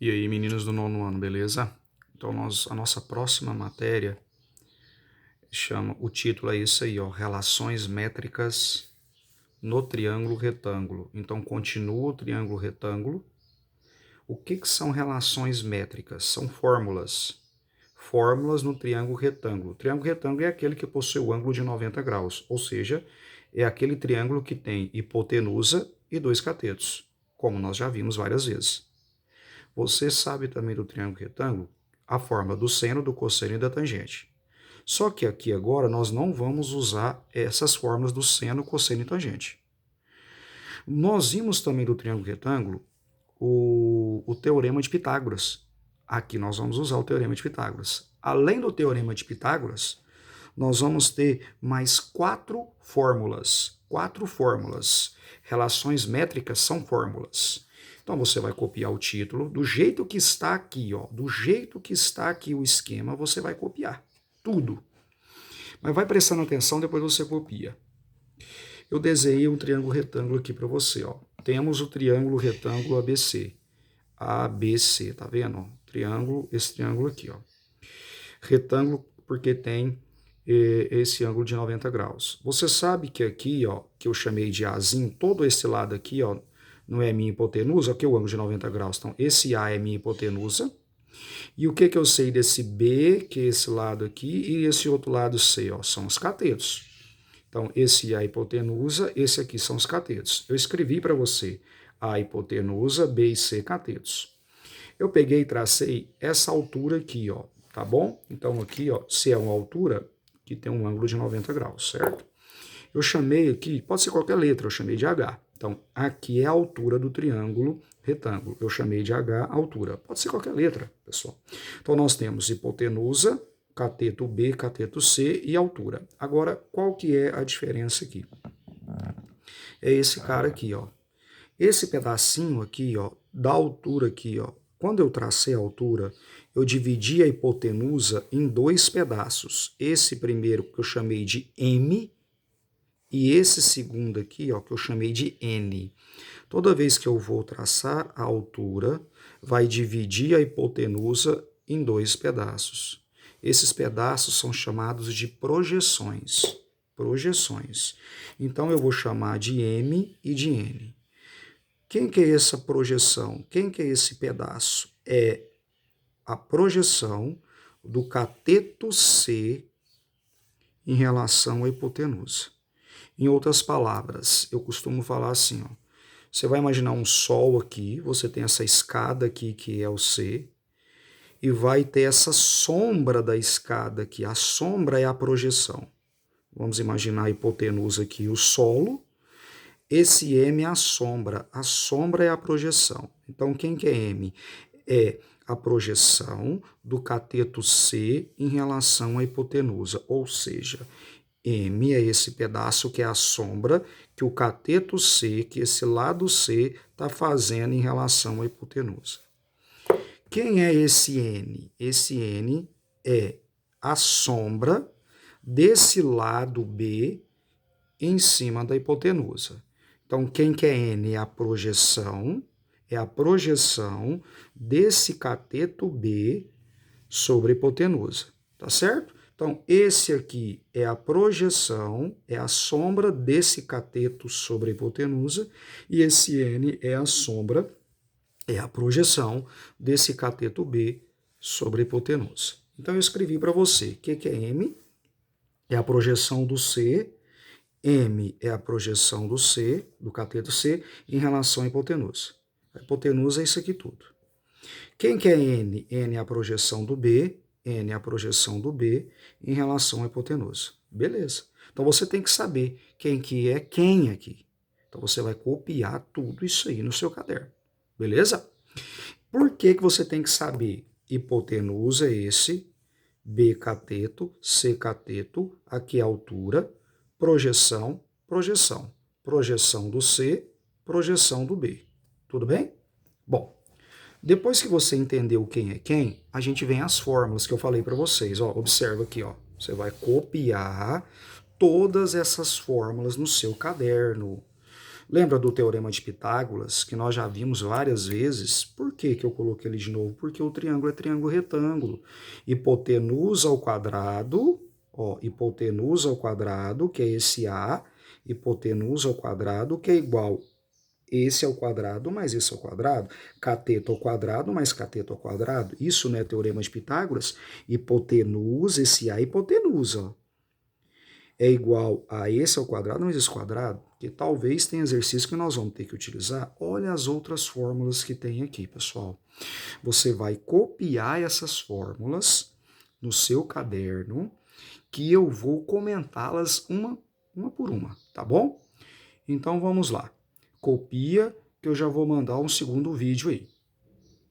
E aí, meninos do nono ano, beleza? Então, a nossa próxima matéria o título é isso aí, ó, Relações métricas no triângulo retângulo. Então, continua o triângulo retângulo. O que são relações métricas? São fórmulas. Fórmulas no triângulo retângulo. O triângulo retângulo é aquele que possui o ângulo de 90 graus, ou seja, é aquele triângulo que tem hipotenusa e dois catetos, como nós já vimos várias vezes. Você sabe também do triângulo retângulo a fórmula do seno, do cosseno e da tangente. Só que aqui agora nós não vamos usar essas fórmulas do seno, cosseno e tangente. Nós vimos também do triângulo retângulo o teorema de Pitágoras. Aqui nós vamos usar o teorema de Pitágoras. Além do teorema de Pitágoras, nós vamos ter mais quatro fórmulas. Quatro fórmulas. Relações métricas são fórmulas. Então você vai copiar o título do jeito que está aqui, ó. Do jeito que está aqui o esquema, você vai copiar tudo. Mas vai prestando atenção, depois você copia. Eu desenhei um triângulo retângulo aqui para você, ó. Temos o triângulo retângulo ABC. ABC, tá vendo? Triângulo, esse triângulo aqui, ó. Retângulo porque tem esse ângulo de 90 graus. Você sabe que aqui, ó, que eu chamei de Azinho, todo esse lado aqui, ó, não é minha hipotenusa, aqui é o ângulo de 90 graus. Então, esse A é minha hipotenusa. E o que eu sei desse B, que é esse lado aqui, e esse outro lado C, ó, são os catetos. Então, esse é a hipotenusa, esse aqui são os catetos. Eu escrevi para você a hipotenusa, B e C catetos. Eu peguei e tracei essa altura aqui, ó, tá bom? Então, aqui, ó, C é uma altura que tem um ângulo de 90 graus, certo? Eu chamei aqui, pode ser qualquer letra, eu chamei de H. Então, aqui é a altura do triângulo retângulo. Eu chamei de H altura. Pode ser qualquer letra, pessoal. Então, nós temos hipotenusa, cateto B, cateto C e altura. Agora, qual que é a diferença aqui? É esse cara aqui, ó. Esse pedacinho aqui, ó, da altura aqui, ó. Quando eu tracei a altura, eu dividi a hipotenusa em dois pedaços. Esse primeiro que eu chamei de M e esse segundo aqui, ó, que eu chamei de N. Toda vez que eu vou traçar a altura, vai dividir a hipotenusa em dois pedaços. Esses pedaços são chamados de projeções. Projeções. Então, eu vou chamar de M e de N. Quem que é essa projeção? Quem que é esse pedaço? É a projeção do cateto C em relação à hipotenusa. Em outras palavras, eu costumo falar assim, ó. Você vai imaginar um sol aqui, você tem essa escada aqui que é o C, e vai ter essa sombra da escada aqui. A sombra é a projeção. Vamos imaginar a hipotenusa aqui, o solo. Esse M é a sombra é a projeção. Então, quem que é M? É a projeção do cateto C em relação à hipotenusa, ou seja, M é esse pedaço que é a sombra que o cateto C, que esse lado C, está fazendo em relação à hipotenusa. Quem é esse N? Esse N é a sombra desse lado B em cima da hipotenusa. Então, quem que é N? É a projeção desse cateto B sobre a hipotenusa, tá certo? Então, esse aqui é a projeção, é a sombra desse cateto sobre a hipotenusa, e esse N é a sombra, é a projeção desse cateto B sobre a hipotenusa. Então, eu escrevi para você, o que é M? É a projeção do C, M é a projeção do C, do cateto C, em relação à hipotenusa. A hipotenusa é isso aqui tudo. Quem que é N? N é a projeção do B, N é a projeção do B em relação à hipotenusa. Beleza. Então você tem que saber quem que é quem aqui. Então você vai copiar tudo isso aí no seu caderno. Beleza? Por que você tem que saber? Hipotenusa é esse, B cateto, C cateto, aqui é a altura, projeção, projeção. Projeção do C, projeção do B. Tudo bem? Bom, depois que você entendeu quem é quem, a gente vem às fórmulas que eu falei para vocês. Ó, observa aqui, ó. Você vai copiar todas essas fórmulas no seu caderno. Lembra do teorema de Pitágoras, que nós já vimos várias vezes? Por que eu coloquei ele de novo? Porque o triângulo é triângulo retângulo. Hipotenusa ao quadrado, ó, hipotenusa ao quadrado, que é esse A, hipotenusa ao quadrado, que é igual esse ao quadrado mais esse ao quadrado, cateto ao quadrado mais cateto ao quadrado. Isso não é teorema de Pitágoras? Hipotenusa, esse A é hipotenusa, ó, é igual a esse ao quadrado mais esse ao quadrado, que talvez tenha exercício que nós vamos ter que utilizar. Olha as outras fórmulas que tem aqui, pessoal. Você vai copiar essas fórmulas no seu caderno, que eu vou comentá-las uma por uma, tá bom? Então vamos lá. Copia, que eu já vou mandar um segundo vídeo aí.